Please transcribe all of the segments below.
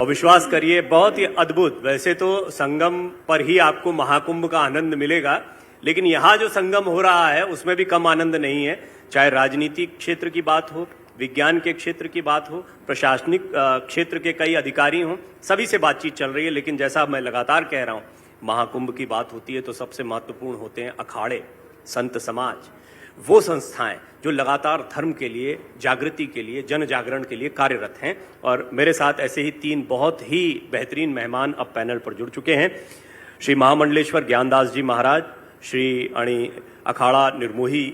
और विश्वास करिए बहुत ही अद्भुत। वैसे तो संगम पर ही आपको महाकुंभ का आनंद मिलेगा, लेकिन यहाँ जो संगम हो रहा है उसमें भी कम आनंद नहीं है। चाहे राजनीतिक क्षेत्र की बात हो, विज्ञान के क्षेत्र की बात हो, प्रशासनिक क्षेत्र के कई अधिकारी हों, सभी से बातचीत चल रही है। लेकिन जैसा मैं लगातार कह रहा हूँ, महाकुंभ की बात होती है तो सबसे महत्वपूर्ण होते हैं अखाड़े, संत समाज, वो संस्थाएं जो लगातार धर्म के लिए, जागृति के लिए, जन जागरण के लिए कार्यरत हैं। और मेरे साथ ऐसे ही 3 बहुत ही बेहतरीन मेहमान अब पैनल पर जुड़ चुके हैं। श्री महामंडलेश्वर ज्ञानदास जी महाराज, श्री अणी अखाड़ा निर्मोही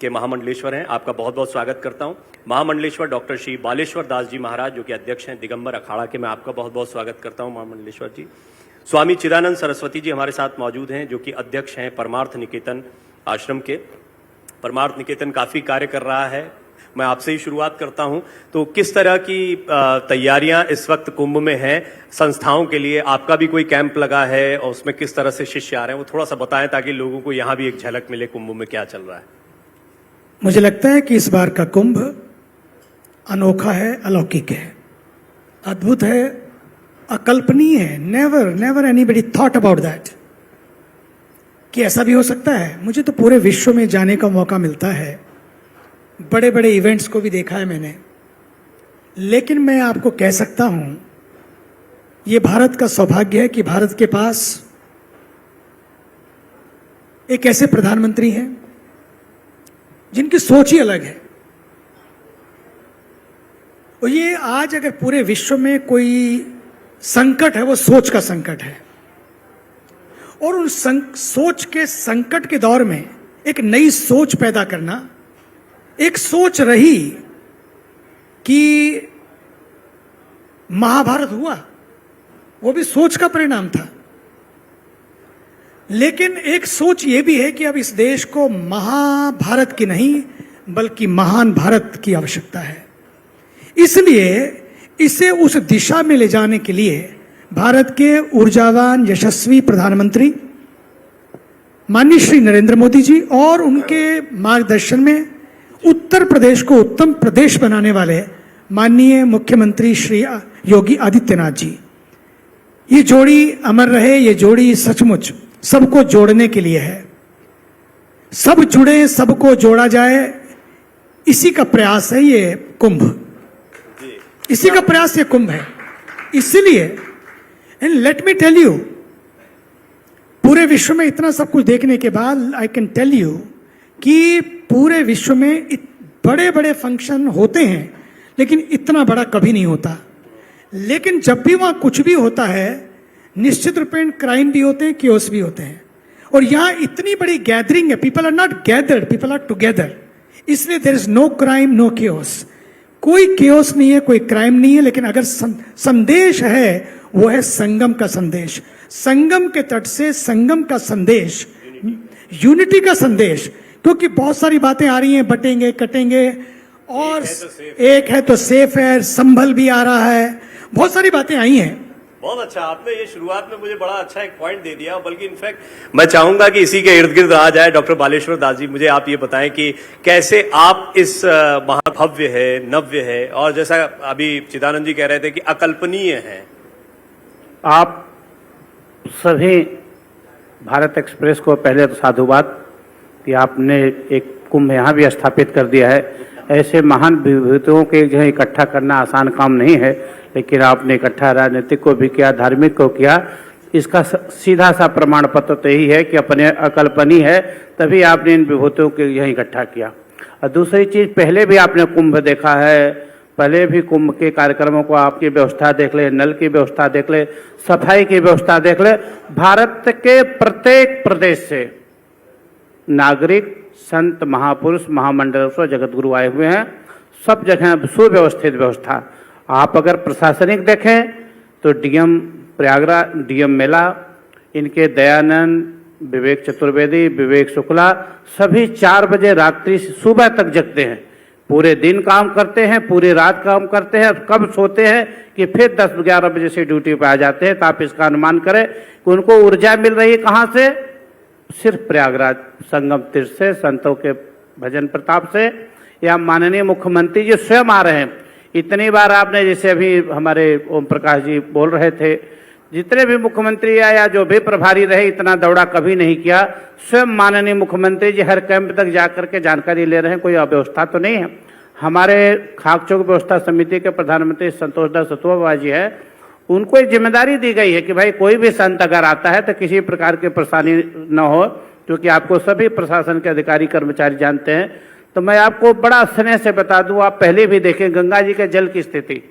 के महामंडलेश्वर हैं, आपका बहुत बहुत स्वागत करता हूं। महामंडलेश्वर डॉक्टर श्री बालेश्वर दास जी महाराज जो कि अध्यक्ष हैं दिगंबर अखाड़ा के, मैं आपका बहुत बहुत स्वागत करता हूं महामंडलेश्वर जी। स्वामी चिदानंद सरस्वती जी हमारे साथ मौजूद हैं जो कि अध्यक्ष हैं परमार्थ निकेतन आश्रम के। परमार्थ निकेतन काफ़ी कार्य कर रहा है। मैं आपसे ही शुरुआत करता हूं, तो किस तरह की तैयारियां इस वक्त कुंभ में हैं संस्थाओं के लिए? आपका भी कोई कैंप लगा है और उसमें किस तरह से शिष्य आ रहे हैं, वो थोड़ा सा बताएं ताकि लोगों को यहाँ भी एक झलक मिले कुंभ में क्या चल रहा है। मुझे लगता है कि इस बार का कुंभ अनोखा है, अलौकिक है, अद्भुत है, अकल्पनीय है। Never anybody thought about that कि ऐसा भी हो सकता है। मुझे तो पूरे विश्व में जाने का मौका मिलता है, बड़े बड़े इवेंट्स को भी देखा है मैंने, लेकिन मैं आपको कह सकता हूं ये भारत का सौभाग्य है कि भारत के पास एक ऐसे प्रधानमंत्री हैं जिनकी सोच ही अलग है। और ये आज अगर पूरे विश्व में कोई संकट है वो सोच का संकट है, और उन सोच के संकट के दौर में एक नई सोच पैदा करना, एक सोच रही कि महाभारत हुआ, वो भी सोच का परिणाम था। लेकिन एक सोच ये भी है कि अब इस देश को महाभारत की नहीं बल्कि महान भारत की आवश्यकता है। इसलिए इसे उस दिशा में ले जाने के लिए भारत के ऊर्जावान यशस्वी प्रधानमंत्री माननीय श्री नरेंद्र मोदी जी और उनके मार्गदर्शन में उत्तर प्रदेश को उत्तम प्रदेश बनाने वाले माननीय मुख्यमंत्री श्री योगी आदित्यनाथ जी, ये जोड़ी अमर रहे। ये जोड़ी सचमुच सबको जोड़ने के लिए है। सब जुड़े, सबको जोड़ा जाए, इसी का प्रयास है ये कुंभ, इसी का प्रयास ये कुंभ है। इसलिए and let me tell you, पूरे विश्व में इतना सब कुछ देखने के बाद आई कैन टेल यू कि पूरे विश्व में बड़े बड़े फंक्शन होते हैं, लेकिन इतना बड़ा कभी नहीं होता। लेकिन जब भी वहां कुछ भी होता है, निश्चित रूपेण क्राइम भी होते हैं, क्योस भी होते हैं। और यहां इतनी बड़ी गैदरिंग है, people are not gathered, people are together. इसलिए there is no crime, no chaos. कोई क्योस नहीं है, कोई क्राइम नहीं है, लेकिन अगर संदेश है वो है संगम का संदेश। संगम के तट से संगम का संदेश, यूनिटी का संदेश। क्योंकि बहुत सारी बातें आ रही हैं, बटेंगे कटेंगे, और एक है तो सेफ है, संभल भी आ रहा है, बहुत सारी बातें आई हैं। बहुत अच्छा, आपने ये शुरुआत में मुझे बड़ा अच्छा एक पॉइंट दे दिया। बल्कि इनफैक्ट मैं चाहूंगा कि इसी के इर्द गिर्द आ जाए। डॉक्टर बालेश्वर दास जी, मुझे आप ये बताएं कि कैसे आप इस महाभव्य है, नव्य है, और जैसा अभी चिदानंद जी कह रहे थे कि अकल्पनीय है। आप सभी भारत एक्सप्रेस को पहले तो साधुवाद कि आपने एक कुंभ यहाँ भी स्थापित कर दिया है। ऐसे महान विभूतियों के जो इकट्ठा करना आसान काम नहीं है, लेकिन आपने इकट्ठा राजनीतिक को भी किया, धार्मिक को किया। इसका सीधा सा प्रमाण पत्र तो यही है कि अपने अकल्पनीय है, तभी आपने इन विभूतियों के यहाँ इकट्ठा किया। और दूसरी चीज, पहले भी आपने कुंभ देखा है, पहले भी कुंभ के कार्यक्रमों को आपकी व्यवस्था देख ले, नल की व्यवस्था देख ले, सफाई की व्यवस्था देख ले। भारत के प्रत्येक प्रदेश से नागरिक, संत, महापुरुष, महामंडलेश्वर, जगतगुरु आए हुए हैं। सब जगह सुव्यवस्थित व्यवस्था। आप अगर प्रशासनिक देखें तो डीएम प्रयागराज, डीएम मेला, इनके दयानंद, विवेक चतुर्वेदी, विवेक शुक्ला, सभी 4 बजे रात्रि से सुबह तक जगते हैं। पूरे दिन काम करते हैं, पूरी रात काम करते हैं, कब सोते हैं कि फिर 10-11 बजे से ड्यूटी पे आ जाते हैं। तो आप इसका अनुमान करें कि उनको ऊर्जा मिल रही है कहाँ से? सिर्फ प्रयागराज संगम तीर्थ से, संतों के भजन प्रताप से, या माननीय मुख्यमंत्री जी स्वयं आ रहे हैं। इतनी बार आपने, जैसे अभी हमारे ओम प्रकाश जी बोल रहे थे, जितने भी मुख्यमंत्री या जो भी प्रभारी रहे, इतना दौड़ा कभी नहीं किया। स्वयं माननीय मुख्यमंत्री जी हर कैंप तक जाकर के जानकारी ले रहे हैं, कोई अव्यवस्था तो नहीं है। हमारे खाकचौक व्यवस्था समिति के प्रधानमंत्री संतोष दास सतुआ बाबा जी है, उनको एक जिम्मेदारी दी गई है कि भाई कोई भी संत अगर आता है तो किसी प्रकार की परेशानी न हो, क्योंकि आपको सभी प्रशासन के अधिकारी कर्मचारी जानते हैं। तो मैं आपको बड़ा स्नेह से बता दूं, आप पहले भी देखें गंगा जी के जल की स्थिति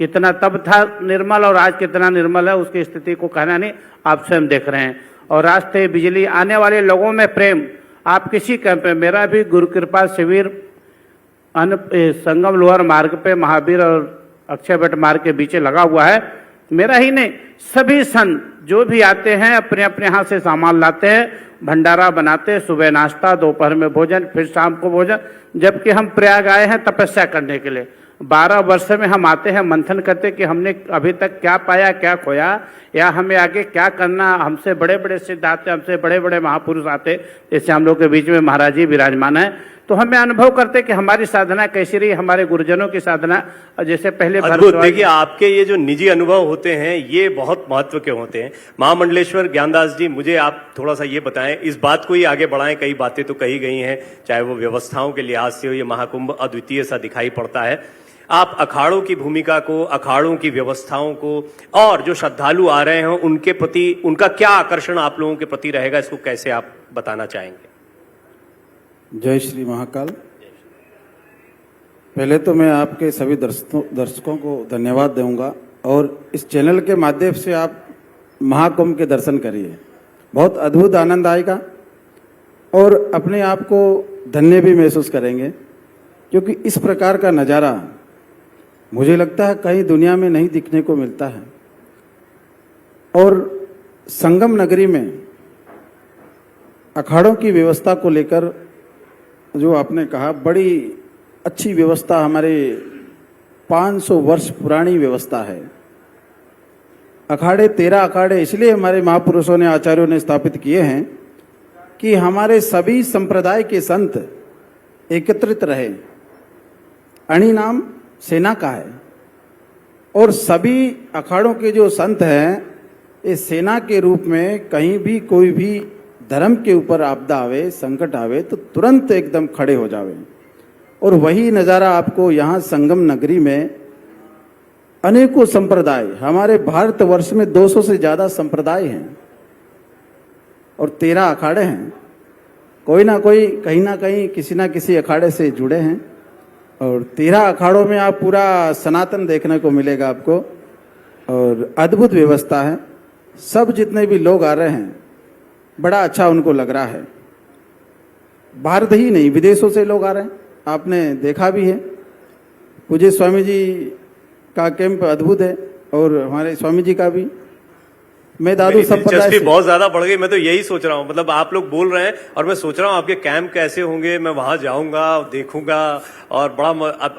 कितना तब था निर्मल और आज कितना निर्मल है, उसकी स्थिति को कहना नहीं, आप स्वयं देख रहे हैं। और रास्ते, बिजली, आने वाले लोगों में प्रेम, आप किसी कैंप में, मेरा भी गुरु कृपा शिविर संगम लोअर मार्ग पे महावीर और अक्षय भट्ट मार्ग के बीच लगा हुआ है। मेरा ही नहीं, सभी संत जो भी आते हैं अपने अपने हाथ से सामान लाते हैं, भंडारा बनाते हैं, सुबह नाश्ता, दोपहर में भोजन, फिर शाम को भोजन। जबकि हम प्रयाग आए हैं तपस्या करने के लिए, 12 वर्ष में हम आते हैं, मंथन करते कि हमने अभी तक क्या पाया, क्या खोया, या हमें आगे क्या करना। हमसे बड़े बड़े सिद्ध आते, हमसे बड़े बड़े महापुरुष आते, जैसे हम लोग के बीच में महाराज जी विराजमान है, तो हमें अनुभव करते कि हमारी साधना कैसी रही, हमारे गुरुजनों की साधना। जैसे पहले अद्भुत। देखिए, आपके ये जो निजी अनुभव होते हैं ये बहुत महत्व के होते हैं। महामंडलेश्वर ज्ञानदास जी, मुझे आप थोड़ा सा ये बताएं, इस बात को ही आगे बढ़ाएं। कई बातें तो कही गई हैं, चाहे वो व्यवस्थाओं के लिहाज से हो, ये महाकुंभ अद्वितीय सा दिखाई पड़ता है। आप अखाड़ों की भूमिका को, अखाड़ों की व्यवस्थाओं को, और जो श्रद्धालु आ रहे हैं उनके प्रति उनका क्या आकर्षण आप लोगों के प्रति रहेगा, इसको कैसे आप बताना चाहेंगे? जय श्री महाकाल। पहले तो मैं आपके सभी दर्शकों को धन्यवाद दूंगा, और इस चैनल के माध्यम से आप महाकुंभ के दर्शन करिए, बहुत अद्भुत आनंद आएगा और अपने आप को धन्य भी महसूस करेंगे, क्योंकि इस प्रकार का नज़ारा मुझे लगता है कहीं दुनिया में नहीं दिखने को मिलता है। और संगम नगरी में अखाड़ों की व्यवस्था को लेकर जो आपने कहा, बड़ी अच्छी व्यवस्था, हमारे 500 वर्ष पुरानी व्यवस्था है। अखाड़े 13 अखाड़े इसलिए हमारे महापुरुषों ने, आचार्यों ने स्थापित किए हैं कि हमारे सभी संप्रदाय के संत एकत्रित रहे। अणी नाम सेना का है, और सभी अखाड़ों के जो संत हैं, इस सेना के रूप में कहीं भी कोई भी धर्म के ऊपर आपदा आवे, संकट आवे, तो तुरंत एकदम खड़े हो जावे। और वही नज़ारा आपको यहाँ संगम नगरी में अनेकों संप्रदाय, हमारे भारतवर्ष में 200 से ज़्यादा संप्रदाय हैं और 13 अखाड़े हैं। कोई ना कोई कहीं ना कहीं किसी ना किसी अखाड़े से जुड़े हैं, और 13 अखाड़ों में आप पूरा सनातन देखने को मिलेगा आपको, और अद्भुत व्यवस्था है। सब जितने भी लोग आ रहे हैं, बड़ा अच्छा उनको लग रहा है। भारत ही नहीं, विदेशों से लोग आ रहे हैं, आपने देखा भी है। पूज्य स्वामी जी का कैंप अद्भुत है, और हमारे स्वामी जी का भी। मैं दादू संप्रदाय से बहुत ज्यादा बढ़ गई। मैं तो यही सोच रहा हूँ, मतलब आप लोग बोल रहे हैं और मैं सोच रहा हूँ आपके कैंप कैसे होंगे। मैं वहां जाऊंगा, देखूंगा, और बड़ा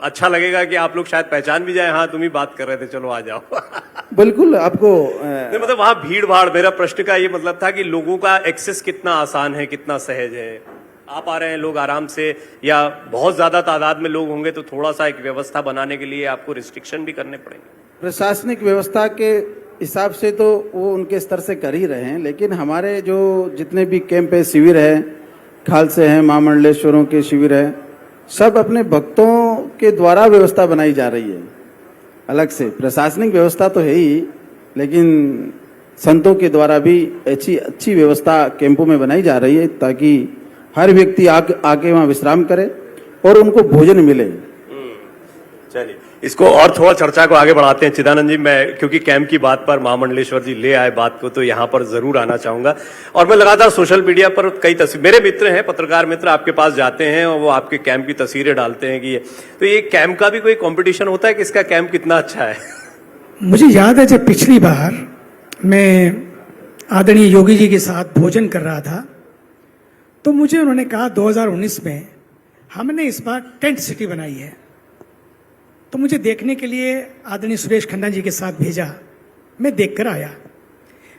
अच्छा लगेगा कि आप लोग शायद पहचान भी जाए, हाँ तुम ही बात कर रहे थे, चलो आ जाओ। बिल्कुल आपको मतलब वहां भीड़ भाड़, मेरा प्रश्न का ये मतलब था कि लोगों का एक्सेस कितना आसान है, कितना सहज है। आप आ रहे हैं, लोग आराम से, या बहुत ज्यादा तादाद में लोग होंगे तो थोड़ा सा एक व्यवस्था बनाने के लिए आपको रिस्ट्रिक्शन भी करने पड़ेंगे। प्रशासनिक व्यवस्था के हिसाब से तो वो उनके स्तर से कर ही रहे हैं, लेकिन हमारे जो जितने भी कैंप है, शिविर है, खालसे हैं, महामंडलेश्वरों के शिविर है, सब अपने भक्तों के द्वारा व्यवस्था बनाई जा रही है। अलग से प्रशासनिक व्यवस्था तो है ही, लेकिन संतों के द्वारा भी अच्छी व्यवस्था कैंपों में बनाई जा रही है, ताकि हर व्यक्ति आके वहाँ विश्राम करे और उनको भोजन मिले। चलिए, इसको और थोड़ा चर्चा को आगे बढ़ाते हैं। चिदानंद जी, मैं क्योंकि कैंप की बात पर महामंडलेश्वर जी ले आए बात को, तो यहाँ पर जरूर आना चाहूंगा। और मैं लगातार सोशल मीडिया पर कई तस्वीर, मेरे मित्र हैं, पत्रकार मित्र आपके पास जाते हैं और वो आपके कैंप की तस्वीरें डालते हैं कि तो ये कैंप का भी कोई कंपटीशन होता है कि इसका कैंप कितना अच्छा है? मुझे याद है जब पिछली बार मैं आदरणीय योगी जी के साथ भोजन कर रहा था, तो मुझे उन्होंने कहा 2019 में हमने इस बार टेंट सिटी बनाई है। तो मुझे देखने के लिए आदरणीय सुरेश खन्ना जी के साथ भेजा, मैं देखकर आया।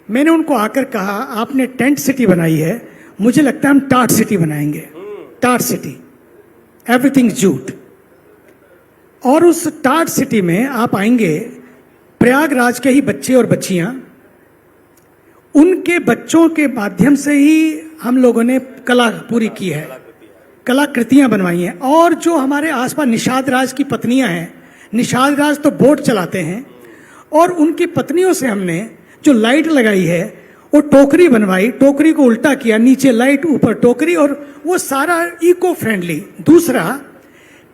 मैंने उनको आकर कहा, आपने टेंट सिटी बनाई है, मुझे लगता है हम टाट सिटी बनाएंगे। टाट सिटी, एवरीथिंग जूट। और उस टाट सिटी में आप आएंगे, प्रयागराज के ही बच्चे और बच्चियां, उनके बच्चों के माध्यम से ही हम लोगों ने कला पूरी की है, कलाकृतियां बनवाई हैं। और जो हमारे आसपास निषाद राज की पत्नियां हैं, निषाद राज तो बोट चलाते हैं, और उनकी पत्नियों से हमने जो लाइट लगाई है, वो टोकरी बनवाई, टोकरी को उल्टा किया, नीचे लाइट ऊपर टोकरी, और वो सारा इको फ्रेंडली। दूसरा,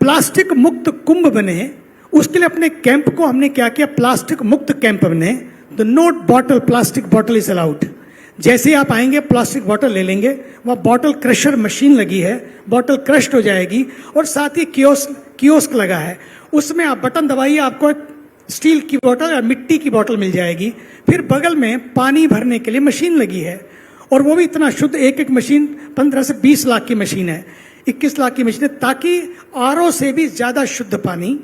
प्लास्टिक मुक्त कुंभ बने, उसके लिए अपने कैंप को हमने क्या किया, प्लास्टिक मुक्त कैंप बने। The note bottle, plastic bottle is allowed. जैसे आप आएंगे प्लास्टिक बॉटल ले लेंगे, वहाँ बॉटल क्रशर मशीन लगी है, बॉटल क्रश्ड हो जाएगी, और साथ ही कियोस्क लगा है, उसमें आप बटन दबाइए, आपको स्टील की बोतल या मिट्टी की बोतल मिल जाएगी। फिर बगल में पानी भरने के लिए मशीन लगी है, और वो भी इतना शुद्ध, एक मशीन 15 से 20 लाख की मशीन है, 21 लाख की मशीन है, ताकि आरओ से भी ज्यादा शुद्ध पानी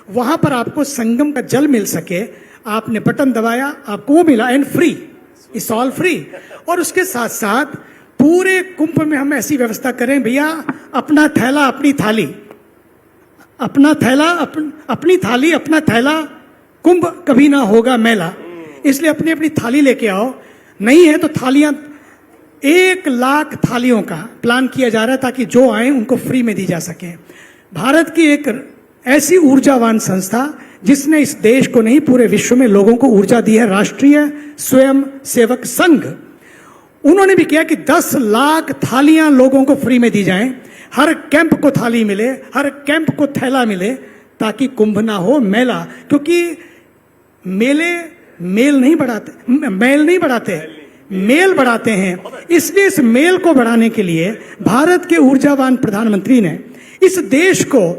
वहां पर आपको संगम का जल मिल सके। आपने बटन दबाया, आपको वो मिला, and free, it's all free. और उसके साथ साथ पूरे कुंभ में हम ऐसी व्यवस्था करें, भैया अपना थैला अपनी थाली, अपना थैला अपनी थाली अपना थैला, कुंभ कभी ना होगा मैला, इसलिए अपनी अपनी थाली लेके आओ। नहीं है तो थालियां, 1 लाख थालियों का प्लान किया जा रहा है, ताकि जो आए उनको फ्री में दी जा सके। भारत की एक ऐसी ऊर्जावान संस्था जिसने इस देश को नहीं पूरे विश्व में लोगों को ऊर्जा दी है, राष्ट्रीय स्वयं सेवक संघ, उन्होंने भी किया कि 10 लाख थालियां लोगों को फ्री में दी जाएं, हर कैंप को थाली मिले, हर कैंप को थैला मिले, ताकि कुंभ ना हो मैला। क्योंकि मेले मेल नहीं बढ़ाते, मेल नहीं बढ़ाते, मेल बढ़ाते हैं। इसलिए इस मेल को बढ़ाने के लिए भारत के ऊर्जावान प्रधानमंत्री ने इस देश को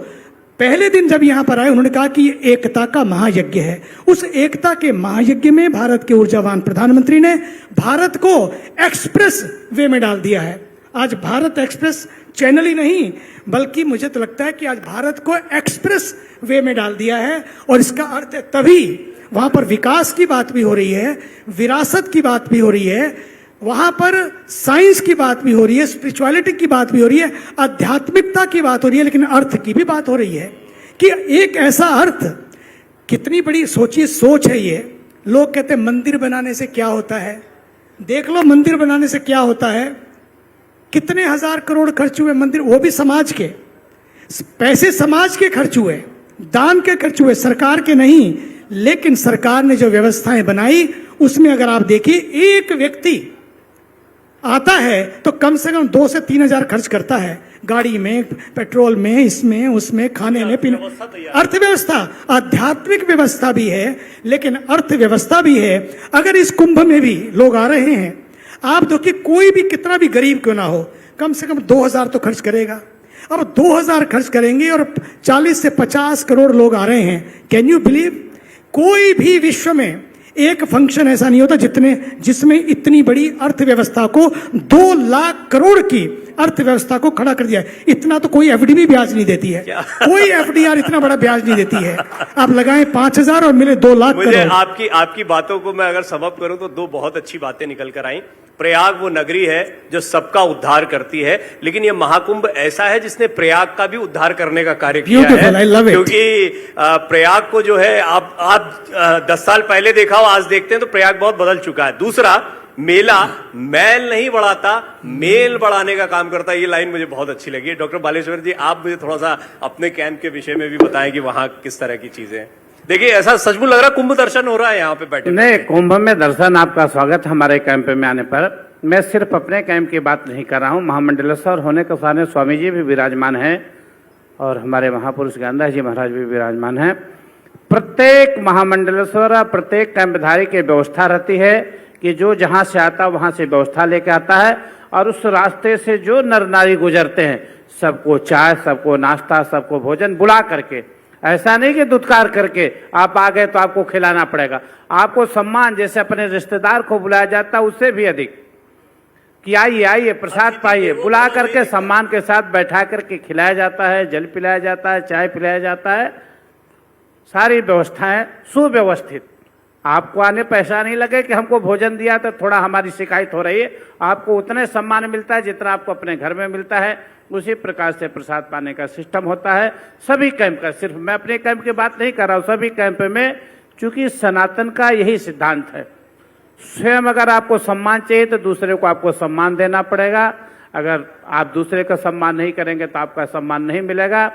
पहले दिन जब यहां पर आए, उन्होंने कहा कि ये एकता का महायज्ञ है। उस एकता के महायज्ञ में भारत के ऊर्जावान प्रधानमंत्री ने भारत को एक्सप्रेस वे में डाल दिया है। आज भारत एक्सप्रेस चैनल ही नहीं, बल्कि मुझे तो लगता है कि आज भारत को एक्सप्रेस वे में डाल दिया है। और इसका अर्थ है, तभी वहां पर विकास की बात भी हो रही है, विरासत की बात भी हो रही है, वहां पर साइंस की बात भी हो रही है, स्पिरिचुअलिटी की बात भी हो रही है, आध्यात्मिकता की बात हो रही है, लेकिन अर्थ की भी बात हो रही है कि एक ऐसा अर्थ, कितनी बड़ी सोचिए सोच है ये। लोग कहते हैं मंदिर बनाने से क्या होता है, देख लो मंदिर बनाने से क्या होता है, कितने हजार करोड़ खर्च हुए मंदिर, वो भी समाज के पैसे, समाज के खर्च हुए, दान के खर्च हुए, सरकार के नहीं। लेकिन सरकार ने जो व्यवस्थाएं बनाई, उसमें अगर आप देखिए, एक व्यक्ति आता है तो कम से कम 2 से 3 हजार खर्च करता है, गाड़ी में, पेट्रोल में, इसमें उसमें, खाने में, पीने। अर्थव्यवस्था, आध्यात्मिक व्यवस्था भी है, लेकिन अर्थव्यवस्था भी है। अगर इस कुंभ में भी लोग आ रहे हैं, आप देखिए, कोई भी कितना भी गरीब क्यों ना हो, कम से कम 2000 तो खर्च करेगा। अब 2000 खर्च करेंगे और 40 से 50 करोड़ लोग आ रहे हैं। Can you believe? कोई भी विश्व में एक फंक्शन ऐसा नहीं होता जिसमें इतनी बड़ी अर्थव्यवस्था को, 2 लाख करोड़ की अर्थव्यवस्था को खड़ा कर दिया है। इतना तो कोई एफडी भी ब्याज नहीं देती है, कोई एफडीआर इतना बड़ा ब्याज नहीं देती है। आप लगाएं 5000 और मिले 2 लाख मुझे करोड़। आपकी बातों को मैं अगर समअप करूं तो 2 बहुत अच्छी बातें निकल कर आई। प्रयाग वो नगरी है जो सबका उद्धार करती है, लेकिन ये महाकुंभ ऐसा है जिसने प्रयाग का भी उद्धार करने का कार्य किया Beautiful, I love है। it. क्योंकि प्रयाग को जो है, आप 10 साल पहले देखा हो, आज देखते हैं तो प्रयाग बहुत बदल चुका है। दूसरा, मेला मैल नहीं बढ़ाता, मेल बढ़ाने का काम करता है। ये लाइन मुझे बहुत अच्छी लगी। डॉक्टर बालेश्वर जी, आप मुझे थोड़ा सा अपने कैंप के विषय में भी बताएं कि वहां किस तरह की चीजें हैं। देखिए, ऐसा सचमुच लग रहा है कुंभ दर्शन हो रहा है यहाँ पे बैठे। नहीं, कुंभ में दर्शन, आपका स्वागत हमारे कैंप में आने पर। मैं सिर्फ अपने कैंप की बात नहीं कर रहा हूँ, महामंडलेश्वर होने के साथ स्वामी जी भी विराजमान हैं और हमारे महापुरुष ज्ञानदास जी महाराज भी विराजमान हैं। प्रत्येक महामंडलेश्वर, प्रत्येक कैंपधारी की व्यवस्था रहती है कि जो जहाँ से आता वहाँ से व्यवस्था लेके आता है, और उस रास्ते से जो नर नारी गुजरते हैं, सबको चाय, सबको नाश्ता, सबको भोजन बुला करके, ऐसा नहीं कि दुत्कार करके आप आ गए तो आपको खिलाना पड़ेगा। आपको सम्मान, जैसे अपने रिश्तेदार को बुलाया जाता है, उससे भी अधिक कि आइए आइए प्रसाद पाइए, बुला करके सम्मान के साथ बैठा करके खिलाया जाता है, जल पिलाया जाता है, चाय पिलाया जाता है। सारी व्यवस्थाएं सुव्यवस्थित, आपको आने पैसा नहीं लगे कि हमको भोजन दिया तो थोड़ा हमारी शिकायत हो रही है, आपको उतने सम्मान मिलता है जितना आपको अपने घर में मिलता है। उसी प्रकार से प्रसाद पाने का सिस्टम होता है सभी कैंप का। सिर्फ मैं अपने कैंप की बात नहीं कर रहा हूँ, सभी कैंप में, चूंकि सनातन का यही सिद्धांत है। स्वयं अगर आपको सम्मान चाहिए तो दूसरे को आपको सम्मान देना पड़ेगा। अगर आप दूसरे का सम्मान नहीं करेंगे तो आपका सम्मान नहीं मिलेगा।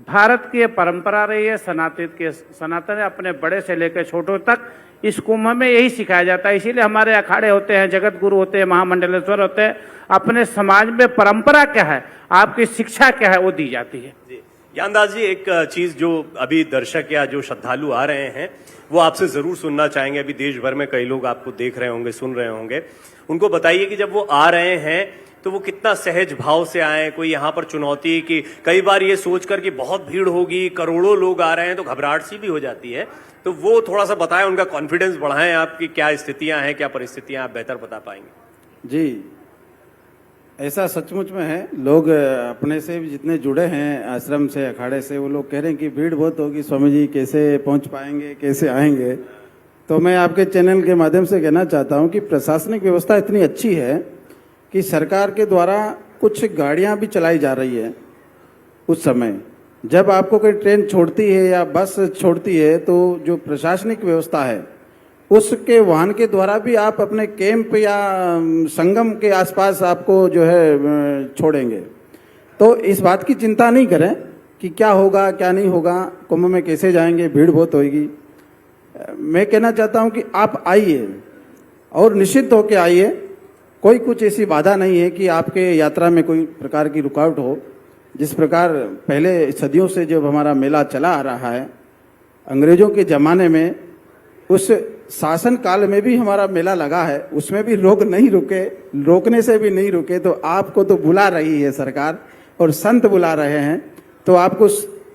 भारत की ये परंपरा रही है, सनातन अपने बड़े से लेकर छोटों तक इस कुंभ में यही सिखाया जाता है। इसीलिए हमारे अखाड़े होते हैं, जगत गुरु होते हैं, महामंडलेश्वर होते हैं। अपने समाज में परंपरा क्या है, आपकी शिक्षा क्या है, वो दी जाती है। जी ज्ञानदास जी, एक चीज जो अभी दर्शक या जो श्रद्धालु आ रहे हैं वो आपसे जरूर सुनना चाहेंगे। अभी देश भर में कई लोग आपको देख रहे होंगे, सुन रहे होंगे, उनको बताइए कि जब वो आ रहे हैं तो वो कितना सहज भाव से आए। कोई यहाँ पर चुनौती कि कई बार ये सोचकर कि बहुत भीड़ होगी, करोड़ों लोग आ रहे हैं, तो घबराहट सी भी हो जाती है, तो वो थोड़ा सा बताएं, उनका कॉन्फिडेंस बढ़ाएं। आपकी क्या स्थितियां हैं, क्या परिस्थितियां, आप बेहतर बता पाएंगे। जी, ऐसा सचमुच में है। लोग अपने से भी जितने जुड़े हैं आश्रम से, अखाड़े से, वो लोग कह रहे हैं कि भीड़ बहुत होगी, स्वामी जी कैसे पहुंच पाएंगे, कैसे आएंगे। तो मैं आपके चैनल के माध्यम से कहना चाहता हूं कि प्रशासनिक व्यवस्था इतनी अच्छी है कि सरकार के द्वारा कुछ गाड़ियां भी चलाई जा रही है। उस समय जब आपको कोई ट्रेन छोड़ती है या बस छोड़ती है तो जो प्रशासनिक व्यवस्था है उसके वाहन के द्वारा भी आप अपने कैंप या संगम के आसपास आपको जो है छोड़ेंगे। तो इस बात की चिंता नहीं करें कि क्या होगा क्या नहीं होगा, कुंभ में कैसे जाएंगे, भीड़ बहुत होगी। मैं कहना चाहता हूं कि आप आइए और निश्चित होकर आइए। कोई कुछ ऐसी बाधा नहीं है कि आपके यात्रा में कोई प्रकार की रुकावट हो। जिस प्रकार पहले सदियों से जब हमारा मेला चला आ रहा है, अंग्रेजों के ज़माने में उस शासन काल में भी हमारा मेला लगा है, उसमें भी लोग नहीं रुके, रोकने से भी नहीं रुके। तो आपको तो बुला रही है सरकार और संत बुला रहे हैं, तो आपको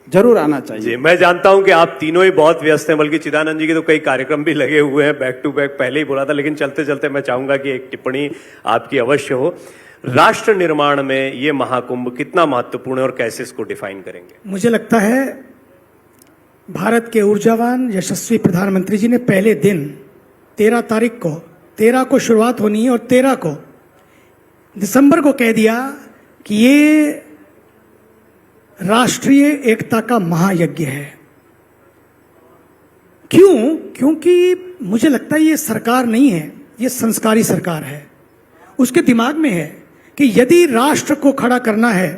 जरूर आना चाहिए। जी, मैं जानता हूं कि आप तीनों ही बहुत व्यस्त हैं, बल्कि चिदानंद जी के तो कई कार्यक्रम भी लगे हुए हैं, बैक टू बैक पहले ही बोला था। लेकिन चलते चलते मैं चाहूंगा कि एक टिप्पणी आपकी अवश्य हो। राष्ट्र निर्माण में ये महाकुंभ कितना महत्वपूर्ण है और कैसे इसको डिफाइन करेंगे? मुझे लगता है भारत के ऊर्जावान यशस्वी प्रधानमंत्री जी ने पहले दिन 13 को शुरुआत होनी है और 13 को दिसंबर को कह दिया कि ये राष्ट्रीय एकता का महायज्ञ है। क्यों? क्योंकि मुझे लगता है ये सरकार नहीं है, ये संस्कारी सरकार है। उसके दिमाग में है कि यदि राष्ट्र को खड़ा करना है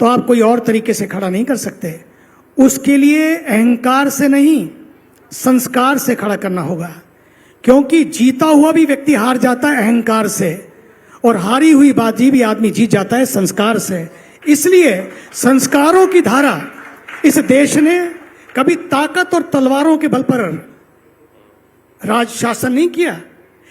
तो आप कोई और तरीके से खड़ा नहीं कर सकते। उसके लिए अहंकार से नहीं, संस्कार से खड़ा करना होगा। क्योंकि जीता हुआ भी व्यक्ति हार जाता है अहंकार से, और हारी हुई बाजी भी आदमी जीत जाता है संस्कार से। इसलिए संस्कारों की धारा इस देश ने कभी ताकत और तलवारों के बल पर राज शासन नहीं किया।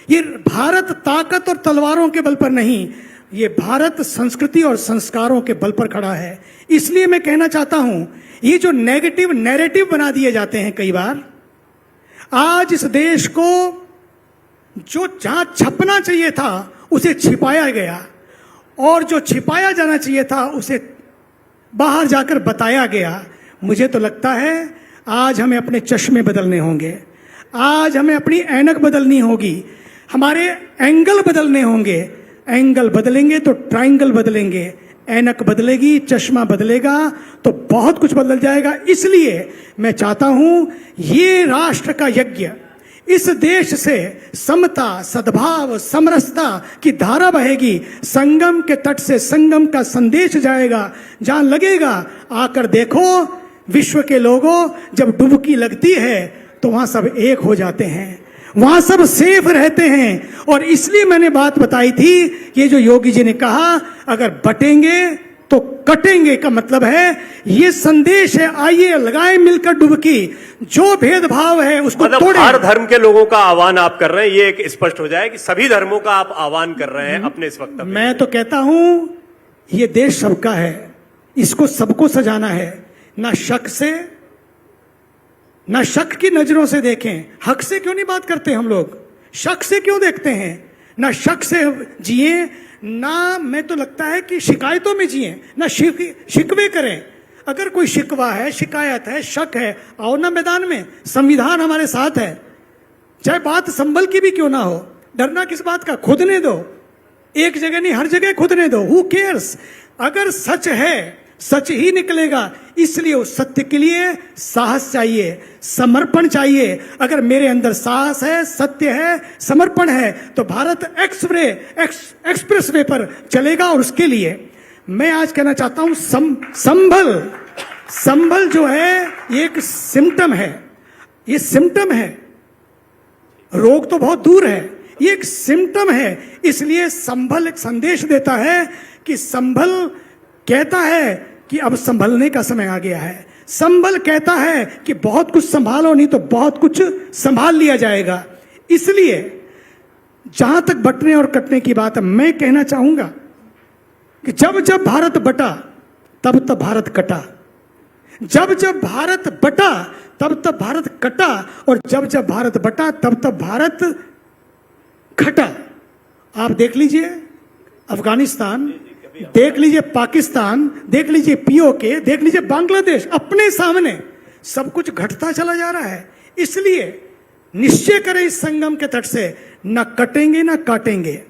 ये भारत ताकत और तलवारों के बल पर नहीं, ये भारत संस्कृति और संस्कारों के बल पर खड़ा है। इसलिए मैं कहना चाहता हूं, ये जो नेगेटिव नैरेटिव बना दिए जाते हैं कई बार, आज इस देश को जो जहां छपना चाहिए था उसे छिपाया गया, और जो छिपाया जाना चाहिए था उसे बाहर जाकर बताया गया। मुझे तो लगता है आज हमें अपने चश्मे बदलने होंगे, आज हमें अपनी ऐनक बदलनी होगी, हमारे एंगल बदलने होंगे। एंगल बदलेंगे तो ट्रायंगल बदलेंगे, ऐनक बदलेगी, चश्मा बदलेगा तो बहुत कुछ बदल जाएगा। इसलिए मैं चाहता हूं ये राष्ट्र का यज्ञ, इस देश से समता, सद्भाव, समरसता की धारा बहेगी। संगम के तट से संगम का संदेश जाएगा। जहां लगेगा आकर देखो, विश्व के लोगों, जब डुबकी लगती है तो वहां सब एक हो जाते हैं, वहां सब सेफ रहते हैं। और इसलिए मैंने बात बताई थी, ये जो योगी जी ने कहा अगर बटेंगे तो कटेंगे का मतलब है ये संदेश है, आइए लगाएं मिलकर डुबकी, जो भेदभाव है उसको मतलब तोड़ें। हर धर्म के लोगों का आह्वान आप कर रहे हैं, ये एक स्पष्ट हो जाए कि सभी धर्मों का आप आह्वान कर रहे हैं अपने इस वक्त। मैं तो कहता हूं ये देश सबका है, इसको सबको सजाना है। ना शक से, ना शक की नजरों से देखें। हक से क्यों नहीं बात करते हम लोग, शक से क्यों देखते हैं? ना शक से जिए, ना मैं तो लगता है कि शिकायतों में जिए, ना शिकवे करें। अगर कोई शिकवा है, शिकायत है, शक है, आओ ना मैदान में, संविधान हमारे साथ है। चाहे बात संभल की भी क्यों ना हो, डरना किस बात का, खुदने दो, एक जगह नहीं हर जगह खुदने दो। हु केयर्स, अगर सच है सच ही निकलेगा। इसलिए उस सत्य के लिए साहस चाहिए, समर्पण चाहिए। अगर मेरे अंदर साहस है, सत्य है, समर्पण है, तो भारत एक्सप्रेस वे पर चलेगा। और उसके लिए मैं आज कहना चाहता हूं, संभल जो है ये एक सिम्टम है, ये सिम्टम है, रोग तो बहुत दूर है, ये एक सिम्टम है। इसलिए संभल एक संदेश देता है कि संभल कहता है कि अब संभलने का समय आ गया है। संभल कहता है कि बहुत कुछ संभालो, नहीं तो बहुत कुछ संभाल लिया जाएगा। इसलिए जहां तक बंटने और कटने की बात है, मैं कहना चाहूंगा कि जब जब भारत बटा तब तब भारत कटा, जब जब भारत बटा तब तब भारत कटा, और जब जब भारत बटा तब तब भारत घटा। आप देख लीजिए अफगानिस्तान, देख लीजिए पाकिस्तान, देख लीजिए पीओके, देख लीजिए बांग्लादेश, अपने सामने सब कुछ घटता चला जा रहा है। इसलिए निश्चय करें इस संगम के तट से, न कटेंगे न काटेंगे।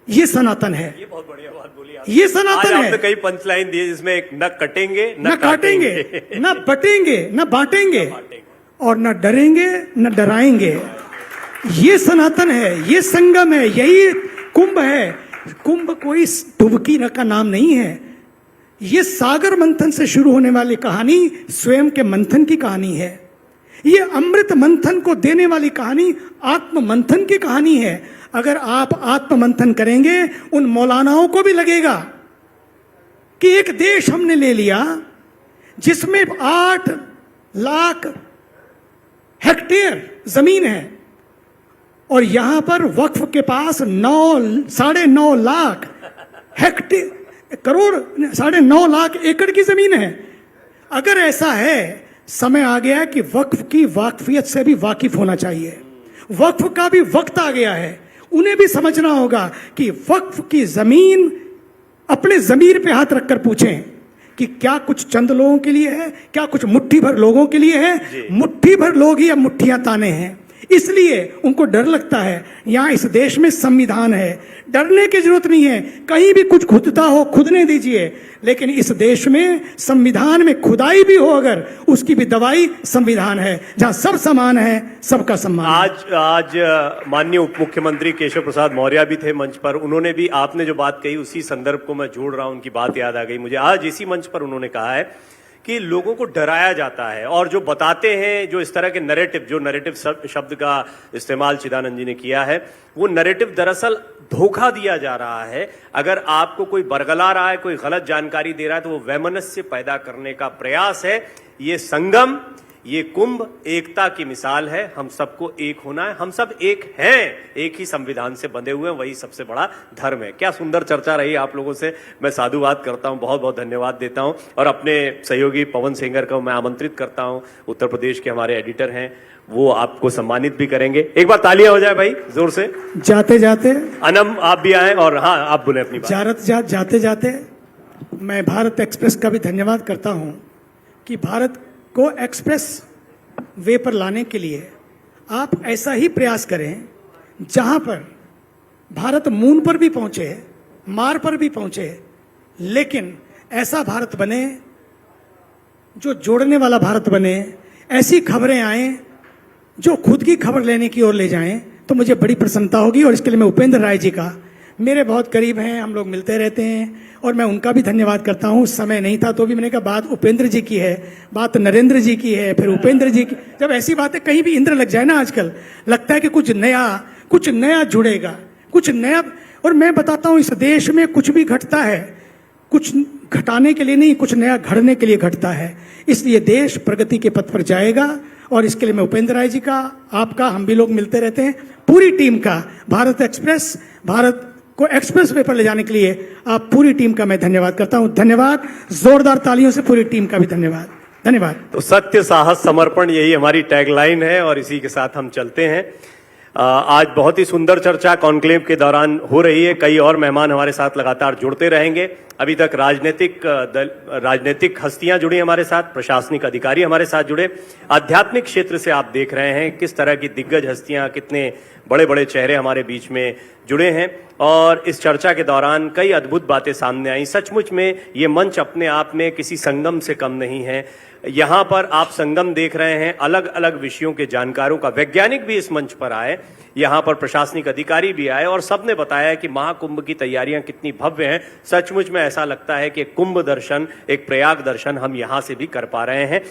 ये सनातन है, ये बहुत बढ़िया बात बोली आप। ये सनातन आज है। आपने कई पंचलाइन दी जिसमें एक न कटेंगे न काटेंगे, न बटेंगे, न बांटेंगे, और न डरेंगे न डराएंगे। ये सनातन है, ये संगम है, यही कुंभ है। कुंभ कोई डुबकी का नाम नहीं है, ये सागर मंथन से शुरू होने वाली कहानी स्वयं के मंथन की कहानी है। ये अमृत मंथन को देने वाली कहानी आत्म मंथन की कहानी है। अगर आप आत्म मंथन करेंगे, उन मौलानाओं को भी लगेगा कि एक देश हमने ले लिया जिसमें 8 लाख हेक्टेयर जमीन है, और यहां पर वक्फ के पास 9.5 लाख हेक्टेयर करोड़ 9.5 लाख एकड़ की जमीन है। अगर ऐसा है, समय आ गया कि वक्फ की वाकफियत से भी वाकिफ होना चाहिए। वक्फ का भी वक्त आ गया है, उन्हें भी समझना होगा कि वक्फ की जमीन अपने जमीर पे हाथ रखकर पूछें कि क्या कुछ चंद लोगों के लिए है, क्या कुछ मुट्ठी भर लोगों के लिए है। मुट्ठी भर लोग ही अब मुट्ठियां ताने हैं, इसलिए उनको डर लगता है। यहां इस देश में संविधान है, डरने की जरूरत नहीं है। कहीं भी कुछ खुदता हो खुदने दीजिए, लेकिन इस देश में संविधान में खुदाई भी हो अगर, उसकी भी दवाई संविधान है, जहां सब समान है, सबका सम्मान। आज माननीय उप मुख्यमंत्री केशव प्रसाद मौर्य भी थे मंच पर। उन्होंने भी आपने जो बात कही उसी संदर्भ को मैं जोड़ रहा हूं, उनकी बात याद आ गई मुझे। आज इसी मंच पर उन्होंने कहा है कि लोगों को डराया जाता है, और जो बताते हैं, जो इस तरह के नैरेटिव, जो नैरेटिव शब्द का इस्तेमाल चिदानंद जी ने किया है, वो नैरेटिव दरअसल धोखा दिया जा रहा है। अगर आपको कोई बरगला रहा है, कोई गलत जानकारी दे रहा है, तो वो वैमनस्य पैदा करने का प्रयास है। ये संगम, ये कुंभ एकता की मिसाल है। हम सबको एक होना है, हम सब एक हैं, एक ही संविधान से बंधे हुए हैं, वही सबसे बड़ा धर्म है। क्या सुंदर चर्चा रही आप लोगों से, मैं साधुवाद करता हूं, बहुत बहुत धन्यवाद देता हूं। और अपने सहयोगी पवन सेंगर को मैं आमंत्रित करता हूं, उत्तर प्रदेश के हमारे एडिटर हैं, वो आपको सम्मानित भी करेंगे। एक बार तालियां हो जाए भाई जोर से। जाते जाते अनम आप भी आए, और हाँ आप बोले अपनी बात। जाते जाते मैं भारत एक्सप्रेस का भी धन्यवाद करता हूं कि भारत को एक्सप्रेस वे पर लाने के लिए आप ऐसा ही प्रयास करें जहां पर भारत मून पर भी पहुंचे, मार पर भी पहुंचे, लेकिन ऐसा भारत बने जो जोड़ने वाला भारत बने। ऐसी खबरें आए जो खुद की खबर लेने की ओर ले जाएं, तो मुझे बड़ी प्रसन्नता होगी। और इसके लिए मैं उपेंद्र राय जी का, मेरे बहुत करीब हैं, हम लोग मिलते रहते हैं, और मैं उनका भी धन्यवाद करता हूं। समय नहीं था तो भी मैंने कहा बात उपेंद्र जी की है, बात नरेंद्र जी की है, फिर उपेंद्र जी की। जब ऐसी बातें कहीं भी इंद्र लग जाए ना, आजकल लगता है कि कुछ नया जुड़ेगा, कुछ नया। और मैं बताता हूं, इस देश में कुछ भी घटता है, कुछ घटाने के लिए नहीं, कुछ नया घड़ने के लिए घटता है। इसलिए देश प्रगति के पथ पर जाएगा, और इसके लिए मैं उपेंद्र राय जी का, आपका, हम भी लोग मिलते रहते हैं, पूरी टीम का, भारत एक्सप्रेस, भारत को एक्सप्रेस वे पर ले जाने के लिए आप पूरी टीम का मैं धन्यवाद करता हूं। धन्यवाद, जोरदार तालियों से पूरी टीम का भी धन्यवाद। धन्यवाद। तो सत्य, साहस, समर्पण, यही हमारी टैगलाइन है, और इसी के साथ हम चलते हैं। आज बहुत ही सुंदर चर्चा कॉन्क्लेव के दौरान हो रही है। कई और मेहमान हमारे साथ लगातार जुड़ते रहेंगे। अभी तक राजनीतिक हस्तियां जुड़ी हमारे साथ, प्रशासनिक अधिकारी हमारे साथ जुड़े, आध्यात्मिक क्षेत्र से आप देख रहे हैं किस तरह की दिग्गज हस्तियां, कितने बड़े बड़े चेहरे हमारे बीच में जुड़े हैं। और इस चर्चा के दौरान कई अद्भुत बातें सामने आई। सचमुच में ये मंच अपने आप में किसी संगम से कम नहीं है। यहाँ पर आप संगम देख रहे हैं, अलग अलग विषयों के जानकारों का, वैज्ञानिक भी इस मंच पर आए, यहाँ पर प्रशासनिक अधिकारी भी आए और सबने बताया कि महाकुंभ की तैयारियां कितनी भव्य हैं। सचमुच में ऐसा लगता है कि कुंभ दर्शन, एक प्रयाग दर्शन हम यहाँ से भी कर पा रहे हैं।